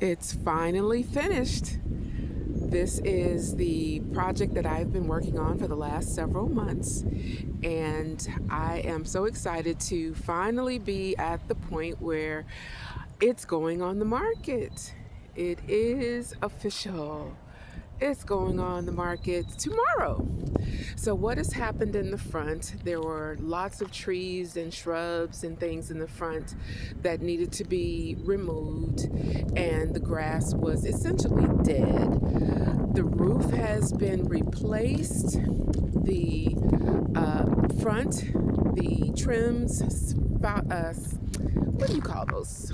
It's finally finished. This is the project that I've been working on for the last several months, and I am so excited to finally be at the point where it's going on the market. It is official. It's going on the market tomorrow. So, what has happened in the front? There were lots of trees and shrubs and things in the front that needed to be removed, and the grass was essentially dead. The roof has been replaced. The front, the trims, what do you call those?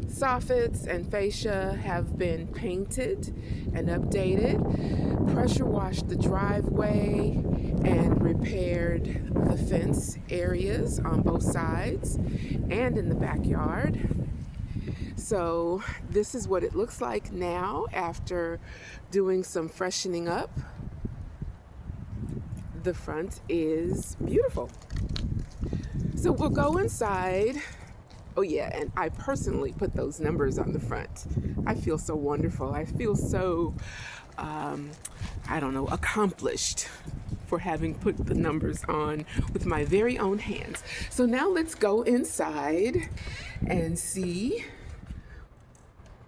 Soffits and fascia have been painted and updated, pressure washed the driveway, and repaired the fence areas on both sides and in the backyard. So this is what it looks like now after doing some freshening up. The front is beautiful. So we'll go inside. Oh yeah, and I personally put those numbers on the front. I feel so wonderful. I feel so, accomplished for having put the numbers on with my very own hands. So now let's go inside and see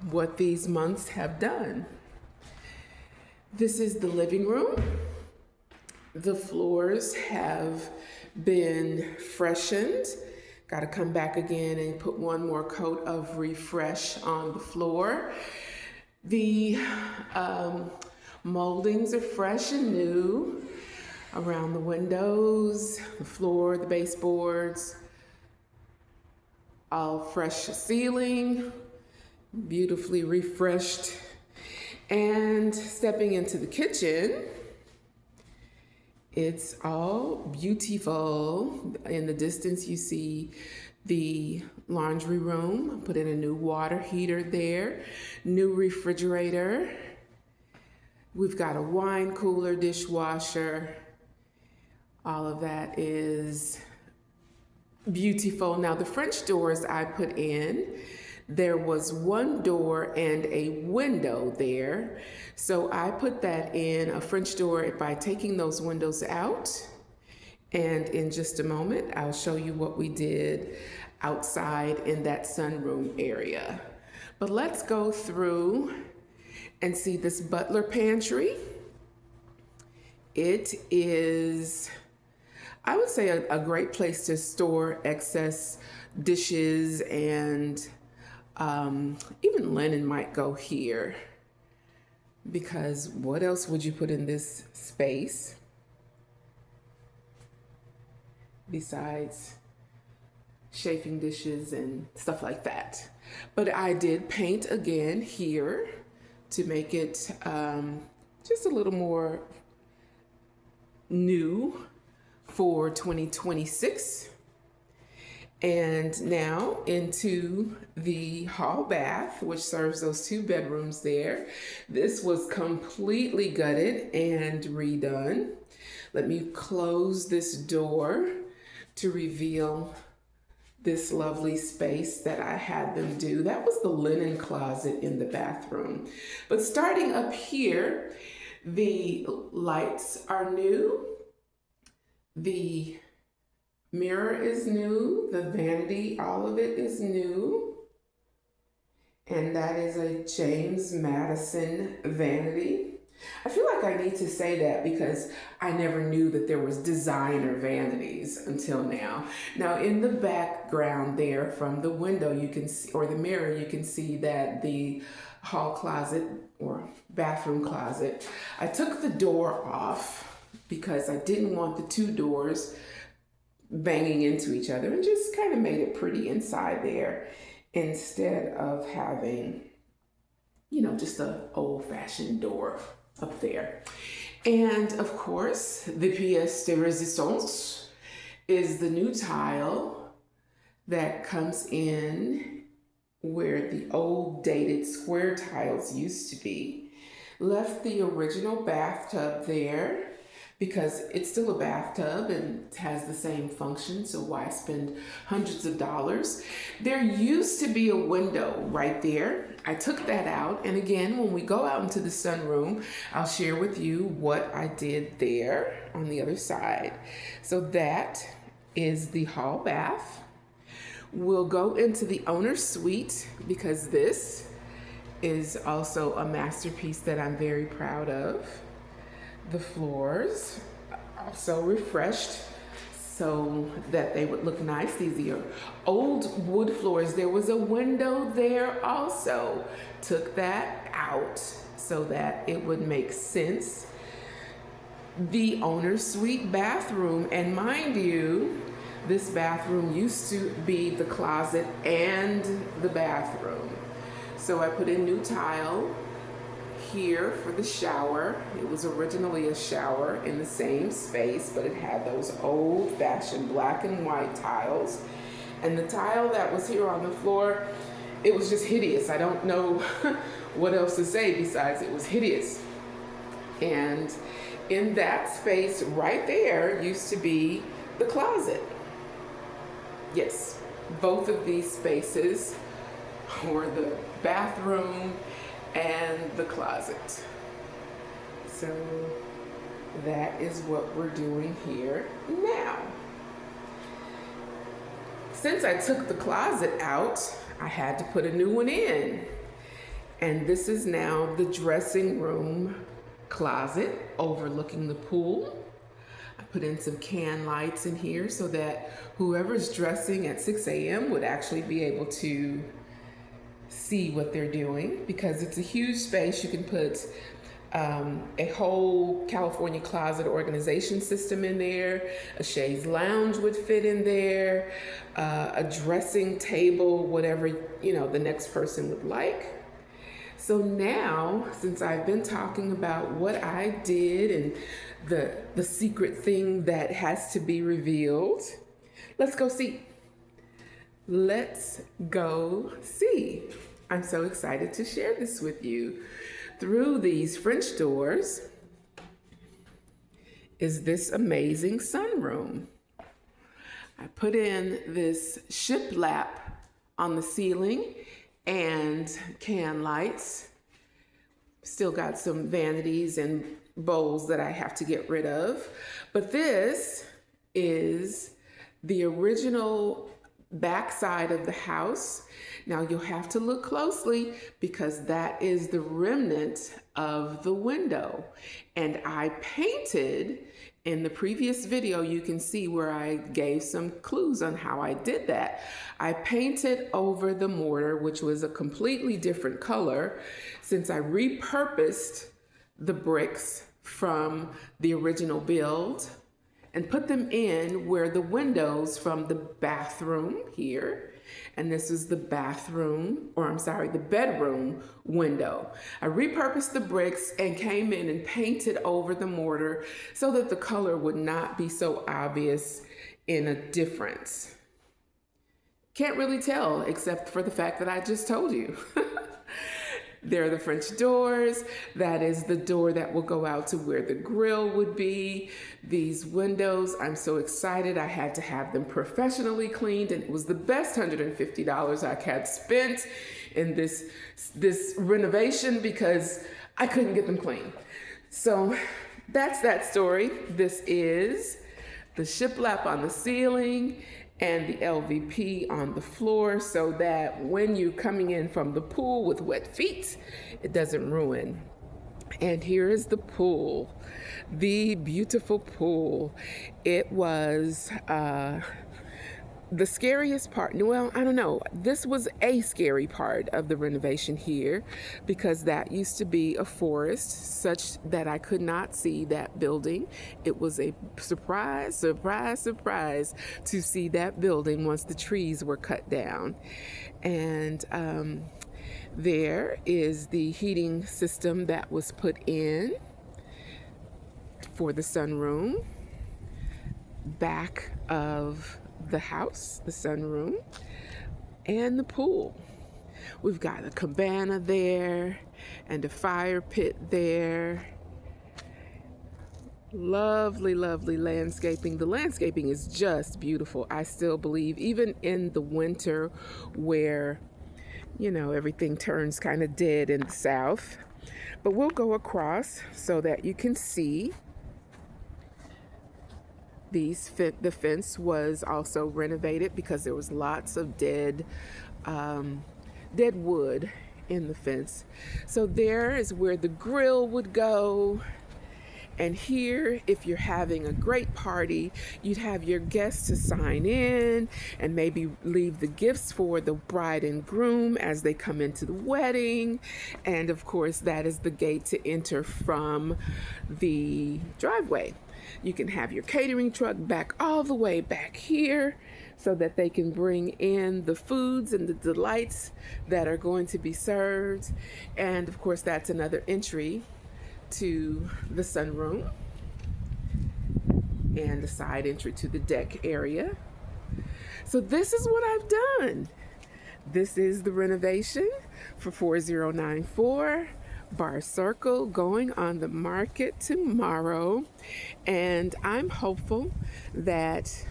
what these months have done. This is the living room. The floors have been freshened. Got to come back again and put one more coat of refresh on the floor. The moldings are fresh and new around the windows, the floor, the baseboards, all fresh ceiling, beautifully refreshed. And stepping into the kitchen, it's all beautiful. In the distance, you see the laundry room. Put in a new water heater there, new refrigerator. We've got a wine cooler, dishwasher. All of that is beautiful. Now, the French doors I put in, there was one door and a window there. So I put that in, a French door, by taking those windows out. And in just a moment, I'll show you what we did outside in that sunroom area. But let's go through and see this butler pantry. It is, I would say, a great place to store excess dishes, and even linen might go here, because what else would you put in this space besides chafing dishes and stuff like that? But I did paint again here to make it just a little more new for 2026. And now into the hall bath, which serves those two bedrooms there. This was completely gutted and redone. Let me close this door to reveal this lovely space that I had them do. That was the linen closet in the bathroom. But starting up here, the lights are new. The mirror is new, the vanity, all of it is new. And that is a James Madison vanity. I feel like I need to say that because I never knew that there was designer vanities until now. Now in the background there from the window you can see, or the mirror, you can see that the hall closet or bathroom closet, I took the door off because I didn't want the two doors banging into each other, and just kind of made it pretty inside there instead of having, just an old-fashioned door up there. And of course, the pièce de résistance is the new tile that comes in where the old dated square tiles used to be. Left the original bathtub there because it's still a bathtub and has the same function, so why spend hundreds of dollars? There used to be a window right there. I took that out, and again, when we go out into the sunroom, I'll share with you what I did there on the other side. So that is the hall bath. We'll go into the owner's suite because this is also a masterpiece that I'm very proud of. The floors also refreshed so that they would look nice. These are old wood floors. There was a window there also. Took that out so that it would make sense. The owner's suite bathroom, and mind you, this bathroom used to be the closet and the bathroom. So I put in new tile here for the shower. It was originally a shower in the same space, but it had those old-fashioned black and white tiles. And the tile that was here on the floor, it was just hideous. I don't know what else to say besides it was hideous. And in that space right there used to be the closet. Yes, both of these spaces were the bathroom and the closet. So that is what we're doing here now. Since I took the closet out, I had to put a new one in. And this is now the dressing room closet overlooking the pool. I put in some can lights in here so that whoever's dressing at 6 a.m. would actually be able to see what they're doing, because it's a huge space. You can put a whole California closet organization system in there. A chaise lounge would fit in there, a dressing table, whatever the next person would like. So now, since I've been talking about what I did and the secret thing that has to be revealed, let's go see. Let's go see. I'm so excited to share this with you. Through these French doors is this amazing sunroom. I put in this shiplap on the ceiling and can lights. Still got some vanities and bowls that I have to get rid of. But this is the original backside of the house. Now you'll have to look closely because that is the remnant of the window. And I painted, in the previous video, you can see where I gave some clues on how I did that. I painted over the mortar, which was a completely different color, since I repurposed the bricks from the original build and put them in where the windows from the bathroom here, and this is the the bedroom window. I repurposed the bricks and came in and painted over the mortar so that the color would not be so obvious in a difference. Can't really tell except for the fact that I just told you. There are the French doors. That is the door that will go out to where the grill would be. These windows, I'm so excited. I had to have them professionally cleaned, and it was the best $150 I had spent in this renovation because I couldn't get them clean. So that's that story. This is the shiplap on the ceiling and the LVP on the floor so that when you're coming in from the pool with wet feet, it doesn't ruin. And here is the pool, the beautiful pool. It was the scariest part. Well, I don't know. This was a scary part of the renovation here because that used to be a forest such that I could not see that building. It was a surprise to see that building once the trees were cut down. And there is the heating system that was put in for the sunroom. Back of the house, the sunroom, and the pool. We've got a cabana there and a fire pit there. Lovely, lovely landscaping. The landscaping is just beautiful. I still believe, even in the winter where, everything turns kind of dead in the south. But we'll go across so that you can see the fence was also renovated because there was lots of dead wood in the fence. So there is where the grill would go. And here, if you're having a great party, you'd have your guests to sign in and maybe leave the gifts for the bride and groom as they come into the wedding. And of course, that is the gate to enter from the driveway. You can have your catering truck back all the way back here so that they can bring in the foods and the delights that are going to be served. And of course, that's another entry to the sunroom and the side entry to the deck area. So this is what I've done. This is the renovation for 4094 Bar Circle, going on the market tomorrow. And I'm hopeful that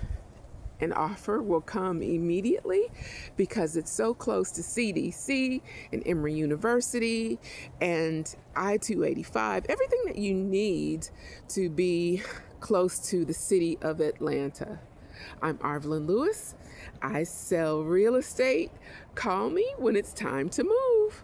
an offer will come immediately because it's so close to CDC and Emory University and I-285, everything that you need to be close to the city of Atlanta. I'm Arvelyn Lewis. I sell real estate. Call me when it's time to move.